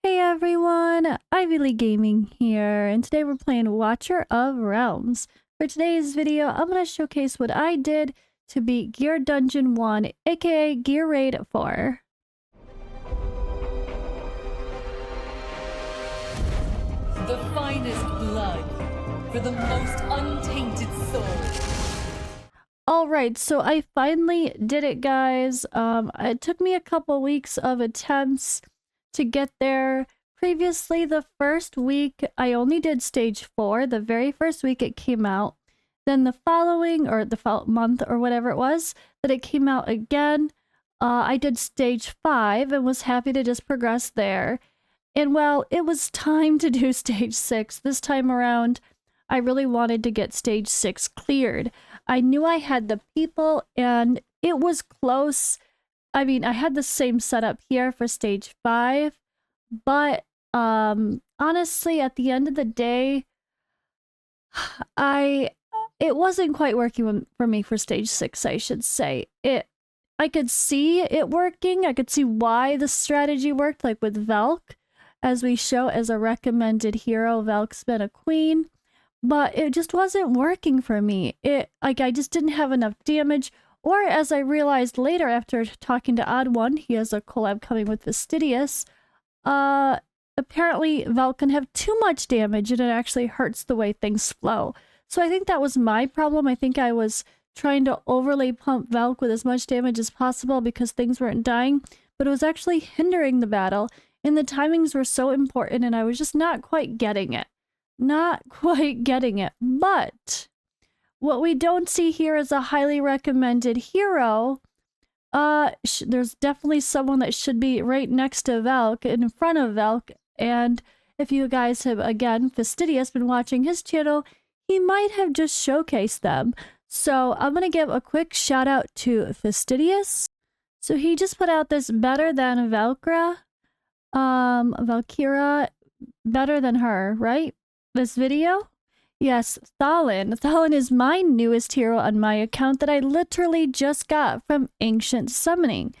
Hey everyone, Ivy League Gaming here, and today we're playing Watcher of Realms. For today's video, I'm going to showcase what I did to beat Gear Dungeon 1, aka Gear Raid 4. The finest blood for the most untainted soul. Alright, so I finally did it, guys. It took me a couple weeks of attempts to get there. Previously, the first week, I only did stage 4. The very first week it came out. Then the following, or the month, or whatever it was, that it came out again, I did stage 5 and was happy to just progress there. And well, it was time to do stage 6. This time around, I really wanted to get stage 6 cleared. I knew I had the people and it was close. I mean, I had the same setup here for stage 5, but honestly, at the end of the day, it wasn't quite working for me for stage 6, I should say. I could see it working. I could see why the strategy worked, like with Velk, as we show as a recommended hero. Velk's been a queen, but it just wasn't working for me. I just didn't have enough damage, or as I realized later after talking to Odd1, he has a collab coming with Fastidious, apparently Velk can have too much damage and it actually hurts the way things flow. So I think that was my problem. I think I was trying to overly pump Velk with as much damage as possible because things weren't dying, but it was actually hindering the battle, and the timings were so important and I was just not quite getting it. Not quite getting it. But what we don't see here is a highly recommended hero. There's definitely someone that should be right next to Velk, in front of Velk, and if you guys have, again, Fastidious, been watching his channel, he might have just showcased them. So I'm going to give a quick shout out to Fastidious. So he just put out this better than Valkyra, better than her, right? This video? Yes, Thalin. Thalin is my newest hero on my account that I literally just got from Ancient Summoning.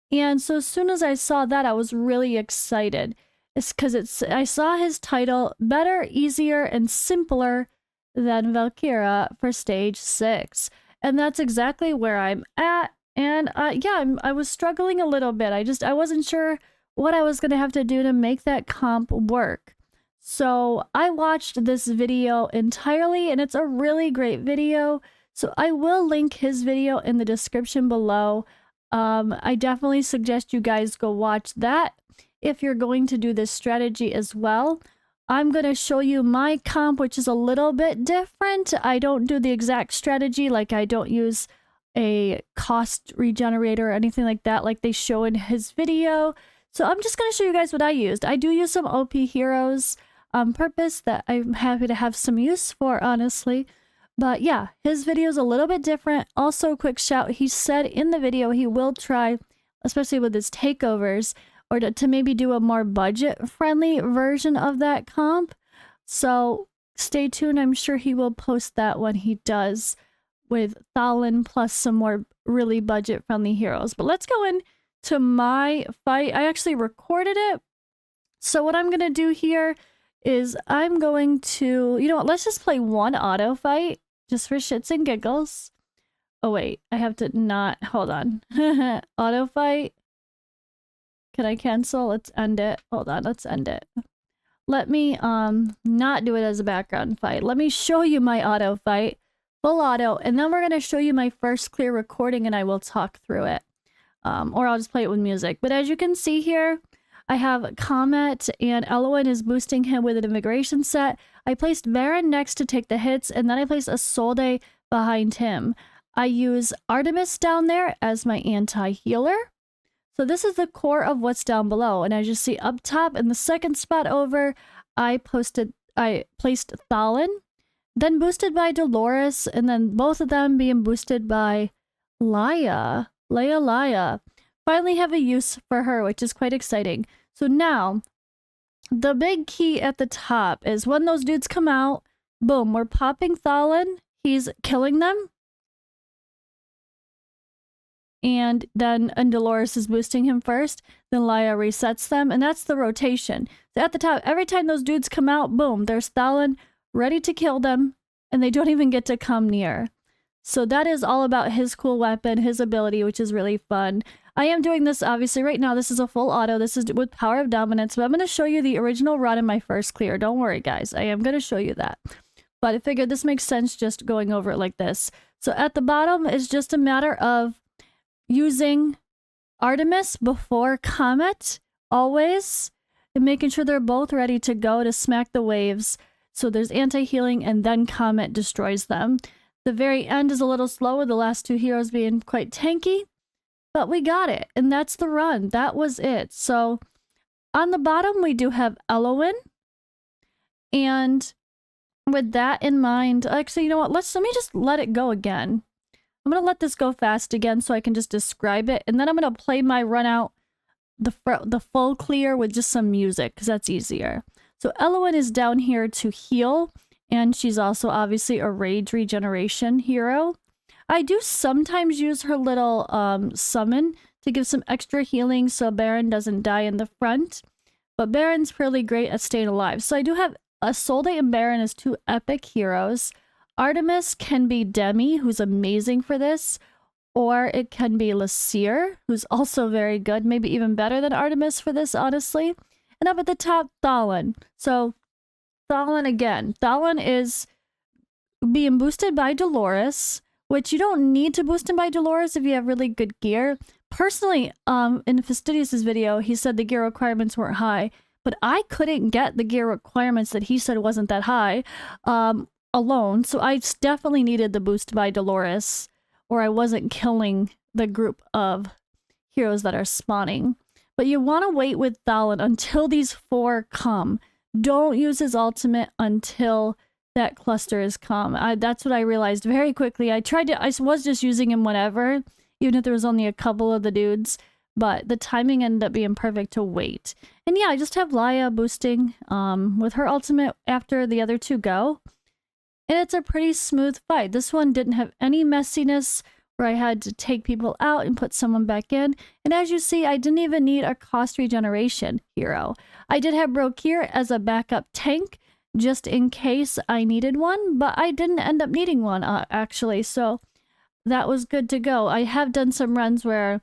And so as soon as I saw that, I was really excited. It's because I saw his title, Better, Easier, and Simpler than Valkyra for stage 6. And that's exactly where I'm at. And yeah, I was struggling a little bit. I wasn't sure what I was going to have to do to make that comp work. So I watched this video entirely, and it's a really great video. So I will link his video in the description below. I definitely suggest you guys go watch that if you're going to do this strategy as well. I'm going to show you my comp, which is a little bit different. I don't do the exact strategy, like I don't use a cost regenerator or anything like that, like they show in his video. So I'm just going to show you guys what I used. I do use some OP heroes on purpose that I'm happy to have some use for, honestly. But yeah, his video is a little bit different. Also, quick shout, he said in the video he will try, especially with his takeovers, or to maybe do a more budget-friendly version of that comp. So stay tuned. I'm sure he will post that when he does, with Thalin plus some more really budget-friendly heroes. But let's go into my fight. I actually recorded it. So what I'm going to do here is I'm going to, you know what, let's just play one auto fight just for shits and giggles. Oh wait, I have to not, hold on. Auto fight. Can I cancel? Let's end it. Hold on, let's end it. Let me not do it as a background fight. Let me show you my auto fight, full auto, and then we're going to show you my first clear recording and I will talk through it. Or I'll just play it with music. But as you can see here, I have Comet, and Elowen is boosting him with an immigration set. I placed Baron next to take the hits, and then I placed Isolde behind him. I use Artemis down there as my anti-healer. So this is the core of what's down below. And as you see up top in the second spot over, I placed Thalin, then boosted by Dolores, and then both of them being boosted by Leia. Finally have a use for her, which is quite exciting. So now, the big key at the top is when those dudes come out, boom, we're popping Thalin. He's killing them. and Dolores is boosting him first, then Laya resets them, and that's the rotation. So at the top, every time those dudes come out, boom, there's Thalon ready to kill them, and they don't even get to come near. So that is all about his cool weapon, his ability, which is really fun. I am doing this, obviously, right now. This is a full auto. This is with Power of Dominance, but I'm going to show you the original run in my first clear. Don't worry, guys. I am going to show you that. But I figured this makes sense just going over it like this. So at the bottom is just a matter of using Artemis before Comet, always, and making sure they're both ready to go to smack the waves. So there's anti-healing, and then Comet destroys them. The very end is a little slow with the last two heroes being quite tanky, but we got it, and that's the run. That was it. So on the bottom, we do have Elowen, and with that in mind, actually, you know what? Let me just let it go again. I'm going to let this go fast again so I can just describe it, and then I'm going to play my run out, the full clear with just some music, because that's easier. So Elowen is down here to heal, and she's also obviously a rage regeneration hero. I do sometimes use her little summon to give some extra healing so Baron doesn't die in the front, but Baron's really great at staying alive. So I do have Isolde and Baron as two epic heroes. Artemis can be Demi, who's amazing for this, or it can be Lasir, who's also very good, maybe even better than Artemis for this, honestly. And up at the top, Thalon. So Thalon again. Thalon is being boosted by Dolores, which you don't need to boost him by Dolores if you have really good gear. Personally, in Fastidious' video, he said the gear requirements weren't high, but I couldn't get the gear requirements that he said wasn't that high alone, so I definitely needed the boost by Dolores, or I wasn't killing the group of heroes that are spawning. But you want to wait with Thalon until these four come. Don't use his ultimate until that cluster has come. That's what I realized very quickly. I was just using him whenever, even if there was only a couple of the dudes, but the timing ended up being perfect to wait. And yeah, I just have Laya boosting with her ultimate after the other two go. And it's a pretty smooth fight. This one didn't have any messiness where I had to take people out and put someone back in. And as you see, I didn't even need a cost regeneration hero. I did have Brokir as a backup tank, just in case I needed one, but I didn't end up needing one, actually, so that was good to go. I have done some runs where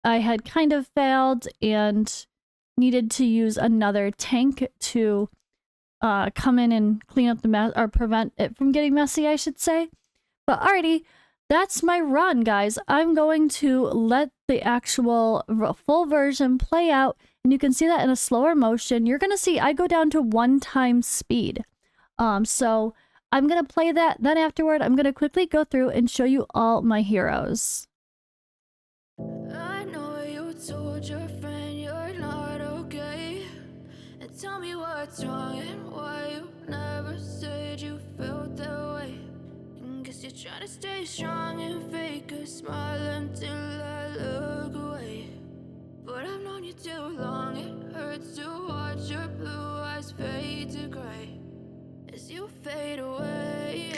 I had kind of failed and needed to use another tank to come in and clean up the mess, or prevent it from getting messy, I should say. But alrighty, that's my run, guys. I'm going to let the actual full version play out, and you can see that in a slower motion. You're going to see I go down to 1x speed. So I'm going to play that. Then afterward, I'm going to quickly go through and show you all my heroes. I know you told your friend you're not okay, and tell me what's wrong and why you never said you felt that way. And guess you're trying to stay strong and fake a smile until I look away. But I've known you too long, it hurts to watch your blue eyes fade to gray as you fade away,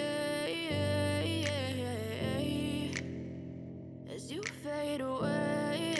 as you fade away.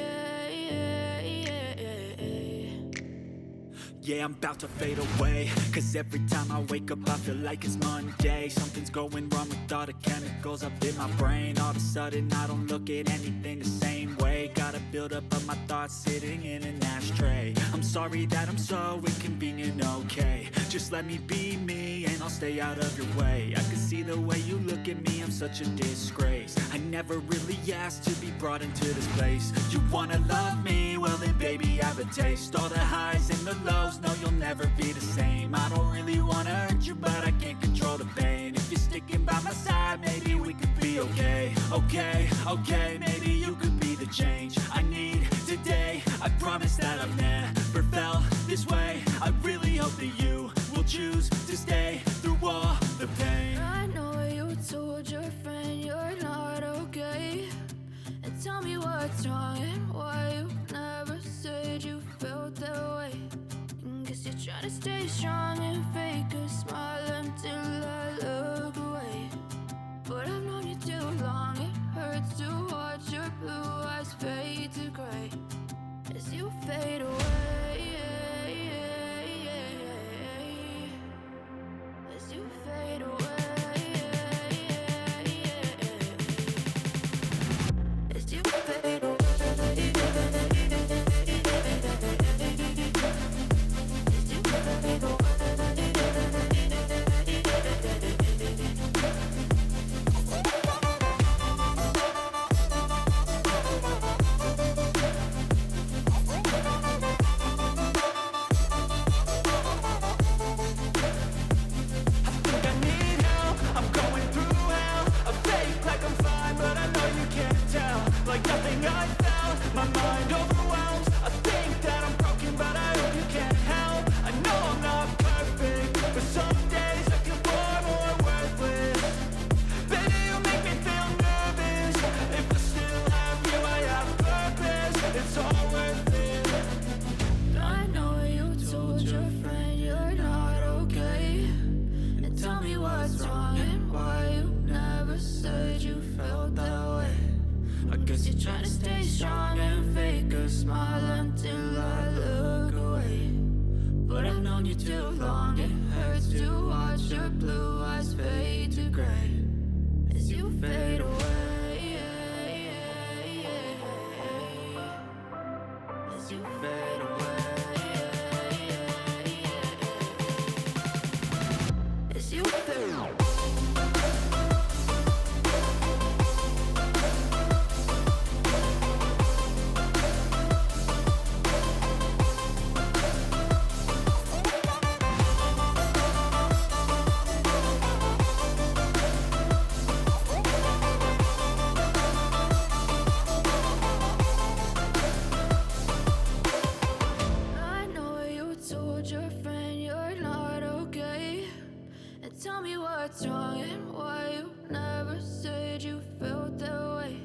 Yeah, I'm about to fade away, cause every time I wake up I feel like it's Monday. Something's going wrong with all the chemicals up in my brain. All of a sudden I don't look at anything the same way. Gotta build up of my thoughts sitting in an ashtray. I'm sorry that I'm so inconvenient, okay. Just let me be me and I'll stay out of your way. I can see the way you look at me, I'm such a disgrace. I never really asked to be brought into this place. You wanna love me? Well then baby have a taste. All the highs and the lows, no you'll never be the same. I don't really wanna hurt you but I can't control the pain. If you're sticking by my side, maybe we could be okay. Okay, maybe you could be the change I need today. I promise that I've never felt this way. I really hope that you will choose to stay through all the pain. I know you told your friend you're not okay, and tell me what's wrong and why you never said you felt that way. And guess you're trying to stay strong and fake a smile until I look away. But I've known you too long, it hurts hurts to watch your blue eyes fade to gray as you fade away. As you fade away. As you fade away. Trying to stay strong and fake a smile until I look away. But I've known you too long, it hurts to watch your blue eyes fade to gray as you fade away. As you fade away. As you fade away. Tell me what's wrong and why you never said you felt that way.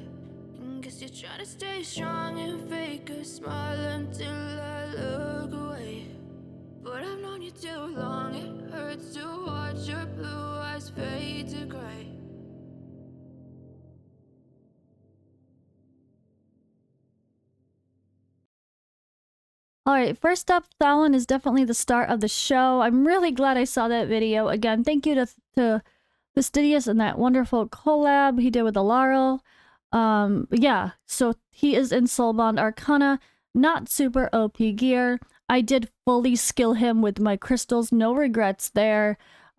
Guess you're trying to stay strong and fake a smile until I look away. But I've known you too long, it hurts to watch your blue eyes fade to gray. All right, first up, Thalon is definitely the star of the show. I'm really glad I saw that video. Again, thank you to Fastidious and that wonderful collab he did with Alarl. Yeah, so he is in Soulbound Arcana, not super OP gear. I did fully skill him with my crystals, no regrets there.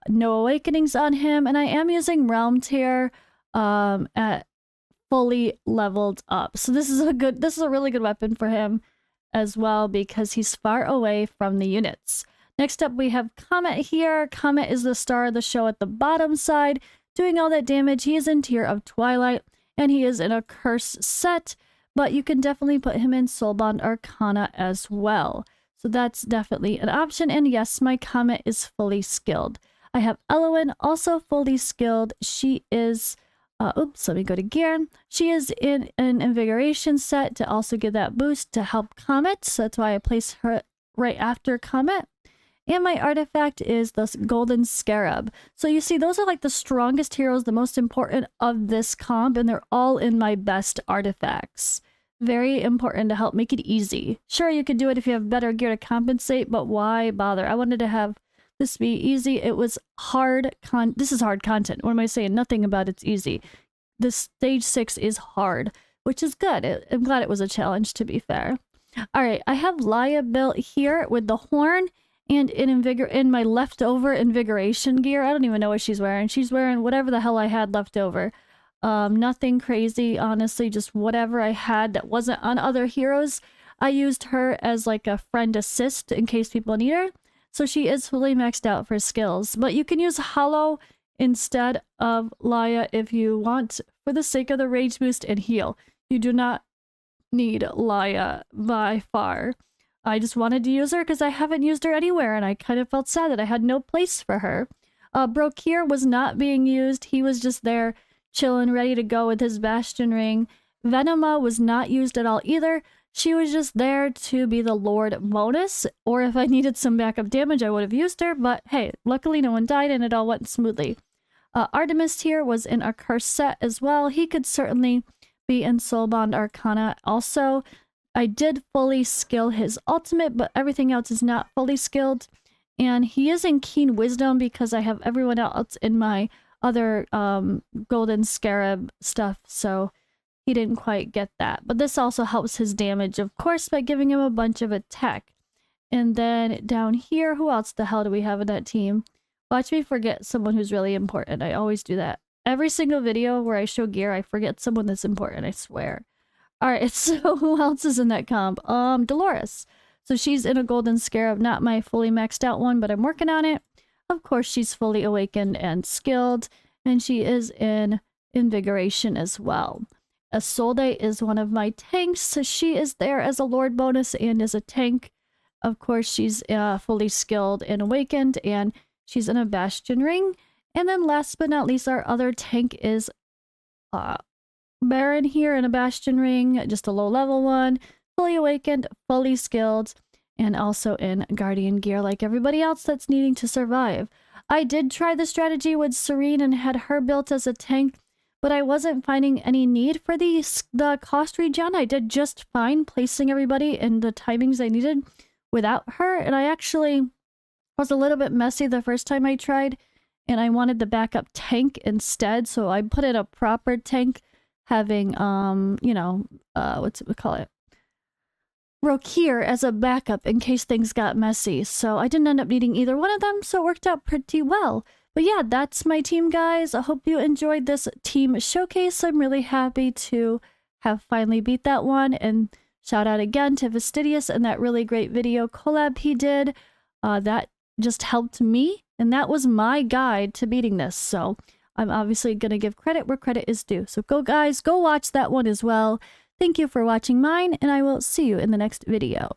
No awakenings on him, and I am using Realm Tear at fully leveled up. So this is a really good weapon for him as well because he's far away from the units. Next up we have Comet here. Comet is the star of the show at the bottom side, doing all that damage. He is in Tear of Twilight and he is in a curse set, but you can definitely put him in Soulbound Arcana as well. So that's definitely an option. And yes, my Comet is fully skilled. I have Elowen also fully skilled. She is oops, let me go to gear. She is in an invigoration set to also give that boost to help Comet. So that's why I place her right after Comet. And my artifact is the Golden Scarab. So you see, those are like the strongest heroes, the most important of this comp, and they're all in my best artifacts. Very important to help make it easy. Sure, you could do it if you have better gear to compensate, but why bother? I wanted to have this be easy. It was hard this is hard content. What am I saying? Nothing about it's easy. This stage 6 is hard, which is good. I'm glad it was a challenge, to be fair. All right, I have Laia built here with the horn and in my leftover invigoration gear. I don't even know what she's wearing. She's wearing whatever the hell I had left over. Nothing crazy, honestly, just whatever I had that wasn't on other heroes. I used her as like a friend assist in case people need her. So she is fully maxed out for skills, but you can use Hollow instead of Laia if you want, for the sake of the rage boost and heal. You do not need Laia by far. I just wanted to use her because I haven't used her anywhere, and I kind of felt sad that I had no place for her. Brokir was not being used. He was just there chilling, ready to go with his Bastion Ring. Venema was not used at all either. She was just there to be the Lord bonus, or if I needed some backup damage, I would have used her, but hey, luckily no one died and it all went smoothly. Artemis here was in a curse set as well. He could certainly be in Soulbound Arcana. Also, I did fully skill his ultimate, but everything else is not fully skilled. And he is in Keen Wisdom because I have everyone else in my other Golden Scarab stuff, so he didn't quite get that. But this also helps his damage, of course, by giving him a bunch of attack. And then down here, who else the hell do we have in that team? Watch me forget someone who's really important. I always do that. Every single video where I show gear, I forget someone that's important, I swear. Alright, so who else is in that comp? Dolores. So she's in a Golden Scarab, not my fully maxed out one, but I'm working on it. Of course, she's fully awakened and skilled, and she is in Invigoration as well. Isolde is one of my tanks, so she is there as a Lord bonus and as a tank. Of course, she's fully skilled and awakened, and she's in a Bastion ring. And then last but not least, our other tank is Baron here in a Bastion ring, just a low level one, fully awakened, fully skilled, and also in Guardian gear like everybody else that's needing to survive. I did try the strategy with Serene and had her built as a tank, but I wasn't finding any need for the cost regen. I did just fine placing everybody in the timings I needed without her, and I actually was a little bit messy the first time I tried, and I wanted the backup tank instead, so I put in a proper tank having, you know, what's it call it? Rokir as a backup in case things got messy. So I didn't end up needing either one of them, so it worked out pretty well. But yeah, that's my team, guys. I hope you enjoyed this team showcase. I'm really happy to have finally beat that one. And shout out again to Fastidious and that really great video collab he did. That just helped me, and that was my guide to beating this. So I'm obviously going to give credit where credit is due. So go, guys, go watch that one as well. Thank you for watching mine, and I will see you in the next video.